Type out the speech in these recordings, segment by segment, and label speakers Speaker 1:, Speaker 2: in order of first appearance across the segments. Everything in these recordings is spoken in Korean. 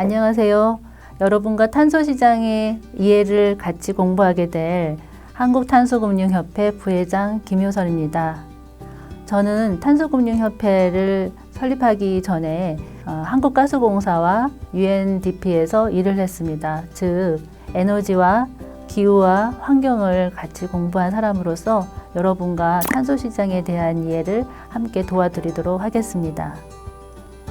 Speaker 1: 안녕하세요. 여러분과 탄소시장의 이해를 같이 공부하게 될 한국탄소금융협회 부회장 김효선입니다. 저는 탄소금융협회를 설립하기 전에 한국가스공사와 UNDP에서 일을 했습니다. 즉, 에너지와 기후와 환경을 같이 공부한 사람으로서 여러분과 탄소시장에 대한 이해를 함께 도와드리도록 하겠습니다.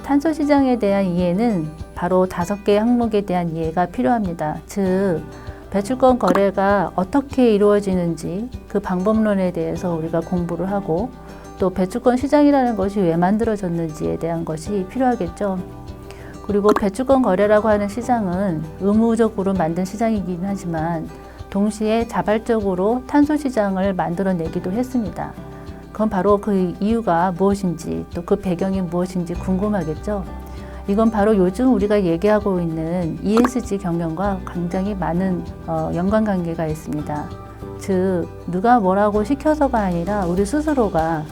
Speaker 1: 탄소시장에 대한 이해는 바로 5개의 항목에 대한 이해가 필요합니다. 즉, 배출권 거래가 어떻게 이루어지는지 그 방법론에 대해서 우리가 공부를 하고, 또 배출권 시장이라는 것이 왜 만들어졌는지에 대한 것이 필요하겠죠. 그리고 배출권 거래라고 하는 시장은 의무적으로 만든 시장이긴 하지만 동시에 자발적으로 탄소 시장을 만들어내기도 했습니다. 그건 바로 그 이유가 무엇인지, 또 그 배경이 무엇인지 궁금하겠죠. 이건 바로 요즘 우리가 얘기하고 있는 ESG 경영과 굉장히 많은 연관관계가 있습니다. 즉, 누가 뭐라고 시켜서가 아니라 우리 스스로가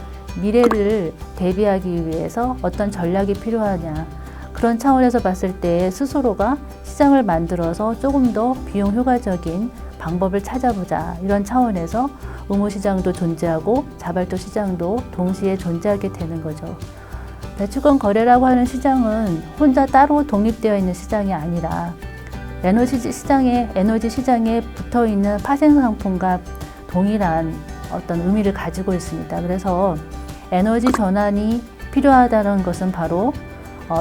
Speaker 1: 미래를 대비하기 위해서 어떤 전략이 필요하냐, 그런 차원에서 봤을 때 스스로가 시장을 만들어서 조금 더 비용 효과적인 방법을 찾아보자, 이런 차원에서 의무시장도 존재하고 자발적 시장도 동시에 존재하게 되는 거죠. 배출권 거래라고 하는 시장은 혼자 따로 독립되어 있는 시장이 아니라 에너지 시장에 붙어 있는 파생상품과 동일한 어떤 의미를 가지고 있습니다. 그래서 에너지 전환이 필요하다는 것은 바로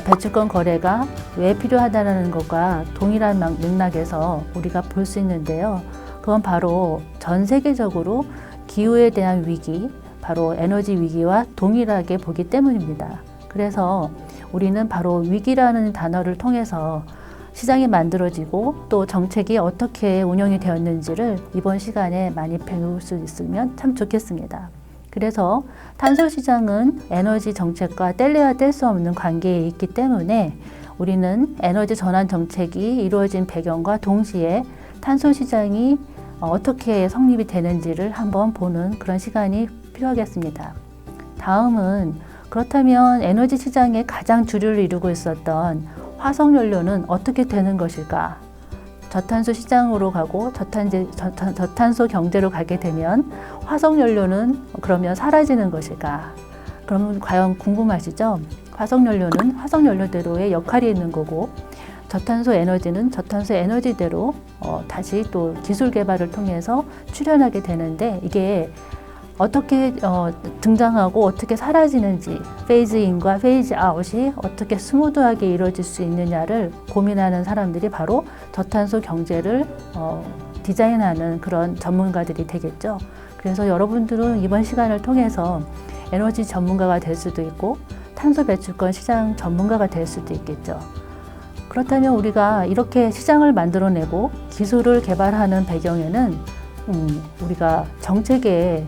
Speaker 1: 배출권 거래가 왜 필요하다는 것과 동일한 맥락에서 우리가 볼 수 있는데요. 그건 바로 전 세계적으로 기후에 대한 위기, 바로 에너지 위기와 동일하게 보기 때문입니다. 그래서 우리는 바로 위기라는 단어를 통해서 시장이 만들어지고 또 정책이 어떻게 운영이 되었는지를 이번 시간에 많이 배울 수 있으면 참 좋겠습니다. 그래서 탄소시장은 에너지 정책과 뗄래야 뗄 수 없는 관계에 있기 때문에 우리는 에너지 전환 정책이 이루어진 배경과 동시에 탄소시장이 어떻게 성립이 되는지를 한번 보는 그런 시간이 필요하겠습니다. 다음은 그렇다면 에너지 시장의 가장 주류를 이루고 있었던 화석연료는 어떻게 되는 것일까? 저탄소 시장으로 가고 저탄소 경제로 가게 되면 화석연료는 그러면 사라지는 것일까? 그러면 과연 궁금하시죠? 화석연료는 화석연료대로의 역할이 있는 거고, 저탄소 에너지는 저탄소 에너지대로 다시 또 기술 개발을 통해서 출현하게 되는데, 이게 어떻게 등장하고 어떻게 사라지는지, 페이즈인과 페이즈 아웃이 어떻게 스무드하게 이루어질 수 있느냐를 고민하는 사람들이 바로 저탄소 경제를 디자인하는 그런 전문가들이 되겠죠. 그래서 여러분들은 이번 시간을 통해서 에너지 전문가가 될 수도 있고 탄소 배출권 시장 전문가가 될 수도 있겠죠. 그렇다면 우리가 이렇게 시장을 만들어내고 기술을 개발하는 배경에는 우리가 정책의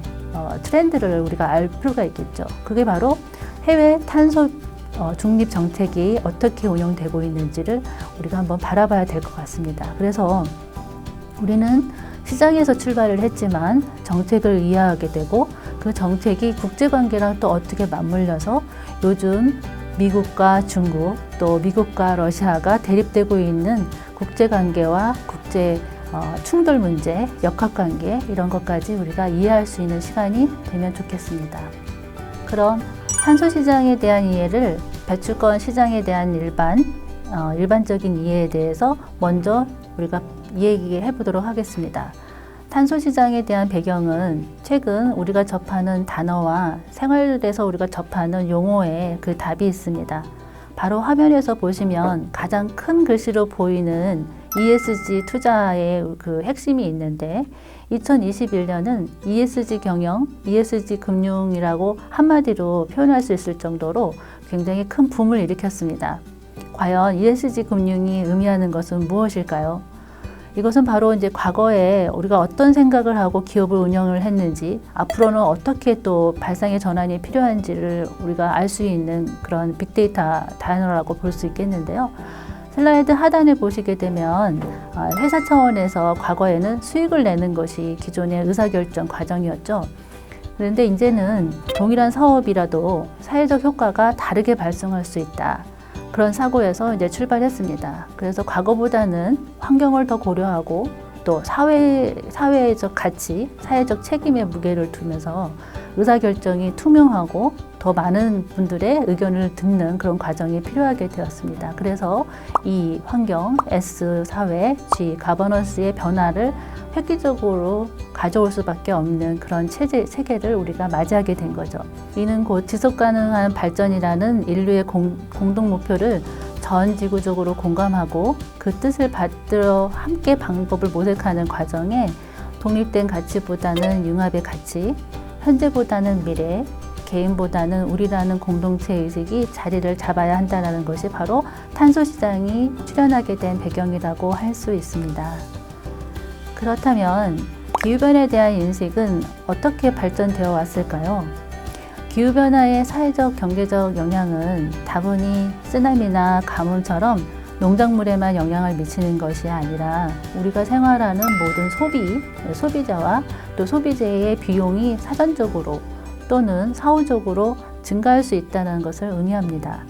Speaker 1: 트렌드를 우리가 알 필요가 있겠죠. 그게 바로 해외 탄소 중립 정책이 어떻게 운영되고 있는지를 우리가 한번 바라봐야 될 것 같습니다. 그래서 우리는 시장에서 출발을 했지만 정책을 이해하게 되고, 그 정책이 국제관계랑 또 어떻게 맞물려서 요즘 미국과 중국, 또 미국과 러시아가 대립되고 있는 국제관계와 국제 충돌 문제, 역학관계, 이런 것까지 우리가 이해할 수 있는 시간이 되면 좋겠습니다. 그럼 탄소시장에 대한 이해를 배출권 시장에 대한 일반적인 이해에 대해서 먼저 우리가 얘기해 보도록 하겠습니다. 탄소시장에 대한 배경은 최근 우리가 접하는 단어와 생활에서 우리가 접하는 용어에 그 답이 있습니다. 바로 화면에서 보시면 가장 큰 글씨로 보이는 ESG 투자의 그 핵심이 있는데, 2021년은 ESG 경영, ESG 금융이라고 한마디로 표현할 수 있을 정도로 굉장히 큰 붐을 일으켰습니다. 과연 ESG 금융이 의미하는 것은 무엇일까요? 이것은 바로 이제 과거에 우리가 어떤 생각을 하고 기업을 운영을 했는지, 앞으로는 어떻게 또 발상의 전환이 필요한지를 우리가 알 수 있는 그런 빅데이터 단어라고 볼 수 있겠는데요. 슬라이드 하단에 보시게 되면 회사 차원에서 과거에는 수익을 내는 것이 기존의 의사결정 과정이었죠. 그런데 이제는 동일한 사업이라도 사회적 효과가 다르게 발생할 수 있다. 그런 사고에서 이제 출발했습니다. 그래서 과거보다는 환경을 더 고려하고 또 사회적 가치, 사회적 책임의 무게를 두면서 의사결정이 투명하고 더 많은 분들의 의견을 듣는 그런 과정이 필요하게 되었습니다. 그래서 이 환경, S 사회, G 가버넌스의 변화를 획기적으로 가져올 수밖에 없는 그런 체계를 우리가 맞이하게 된 거죠. 이는 곧 지속가능한 발전이라는 인류의 공동 목표를 전 지구적으로 공감하고 그 뜻을 받들어 함께 방법을 모색하는 과정에 독립된 가치보다는 융합의 가치, 현재보다는 미래, 개인보다는 우리라는 공동체 의식이 자리를 잡아야 한다는 것이 바로 탄소 시장이 출현하게 된 배경이라고 할 수 있습니다. 그렇다면 기후변화에 대한 인식은 어떻게 발전되어 왔을까요? 기후변화의 사회적, 경제적 영향은 다분히 쓰나미나 가뭄처럼 농작물에만 영향을 미치는 것이 아니라 우리가 생활하는 모든 소비자와 또 소비재의 비용이 사전적으로 또는 사후적으로 증가할 수 있다는 것을 의미합니다.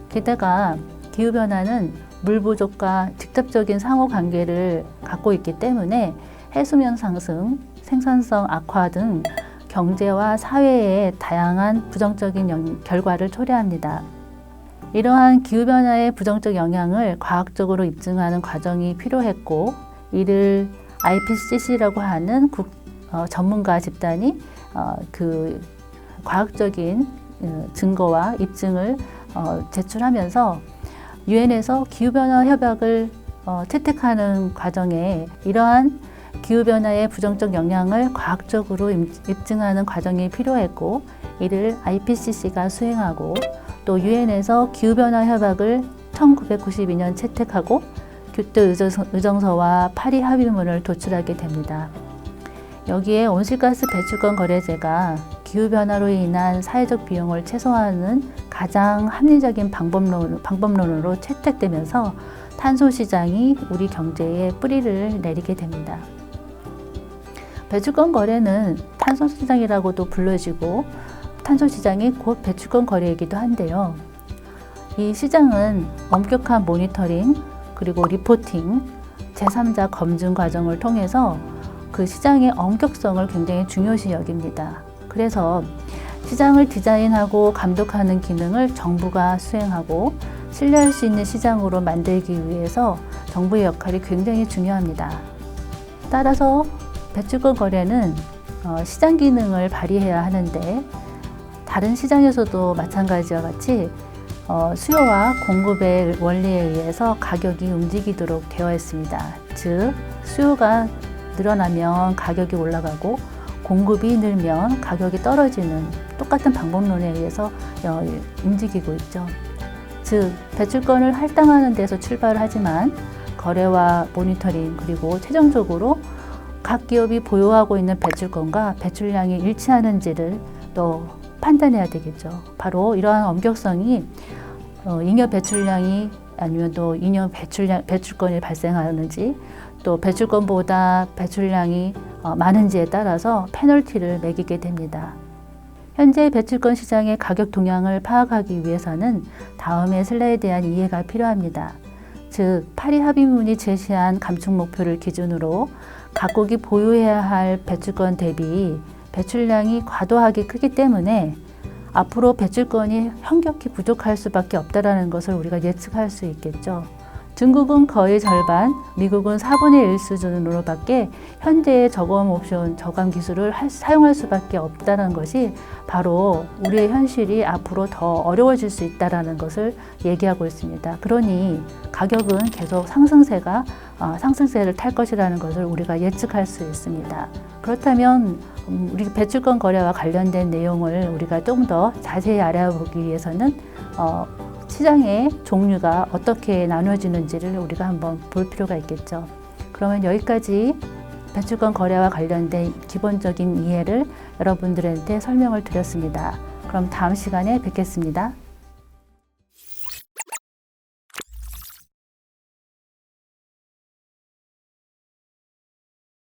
Speaker 1: 게다가 기후변화는 물 부족과 직접적인 상호관계를 갖고 있기 때문에 해수면 상승, 생산성 악화 등 경제와 사회에 다양한 부정적인 결과를 초래합니다. 이러한 기후변화의 부정적 영향을 과학적으로 입증하는 과정이 필요했고 이를 IPCC라고 하는 전문가 집단이 그 과학적인 증거와 입증을 제출하면서 유엔에서 기후변화 협약을 채택하는 과정에 이러한 기후변화의 부정적 영향을 과학적으로 입증하는 과정이 필요했고 이를 IPCC가 수행하고 또 유엔에서 기후변화 협약을 1992년 채택하고 규토 의정서와 파리 합의문을 도출하게 됩니다. 여기에 온실가스 배출권 거래제가 기후변화로 인한 사회적 비용을 최소화하는 가장 합리적인 방법론으로 채택되면서 탄소 시장이 우리 경제에 뿌리를 내리게 됩니다. 배출권 거래는 탄소 시장이라고도 불려지고 탄소 시장이 곧 배출권 거래이기도 한데요. 이 시장은 엄격한 모니터링 그리고 리포팅, 제3자 검증 과정을 통해서 그 시장의 엄격성을 굉장히 중요시 여깁니다. 그래서 시장을 디자인하고 감독하는 기능을 정부가 수행하고 신뢰할 수 있는 시장으로 만들기 위해서 정부의 역할이 굉장히 중요합니다. 따라서 배출권 거래는 시장 기능을 발휘해야 하는데 다른 시장에서도 마찬가지와 같이 수요와 공급의 원리에 의해서 가격이 움직이도록 되어 있습니다. 즉 수요가 늘어나면 가격이 올라가고 공급이 늘면 가격이 떨어지는 똑같은 방법론에 의해서 움직이고 있죠. 즉 배출권을 할당하는 데서 출발하지만 거래와 모니터링 그리고 최종적으로 각 기업이 보유하고 있는 배출권과 배출량이 일치하는지를 또 판단해야 되겠죠. 바로 이러한 엄격성이 잉여 배출량이 아니면 또 잉여 배출권이 발생하는지 또 배출권보다 배출량이 많은지에 따라서 페널티를 매기게 됩니다. 현재 배출권 시장의 가격 동향을 파악하기 위해서는 다음의 슬라이드에 대한 이해가 필요합니다. 즉 파리 합의문이 제시한 감축 목표를 기준으로 각국이 보유해야 할 배출권 대비 배출량이 과도하게 크기 때문에 앞으로 배출권이 현격히 부족할 수밖에 없다는 것을 우리가 예측할 수 있겠죠. 중국은 거의 절반, 미국은 4분의 1 수준으로밖에 현재의 저감 옵션, 저감 기술을 사용할 수밖에 없다는 것이 바로 우리의 현실이 앞으로 더 어려워질 수 있다는 것을 얘기하고 있습니다. 그러니 가격은 계속 상승세를 탈 것이라는 것을 우리가 예측할 수 있습니다. 그렇다면 우리 배출권 거래와 관련된 내용을 우리가 좀 더 자세히 알아보기 위해서는 시장의 종류가 어떻게 나눠지는지를 우리가 한번 볼 필요가 있겠죠. 그러면 여기까지 배출권 거래와 관련된 기본적인 이해를 여러분들한테 설명을 드렸습니다. 그럼 다음 시간에 뵙겠습니다.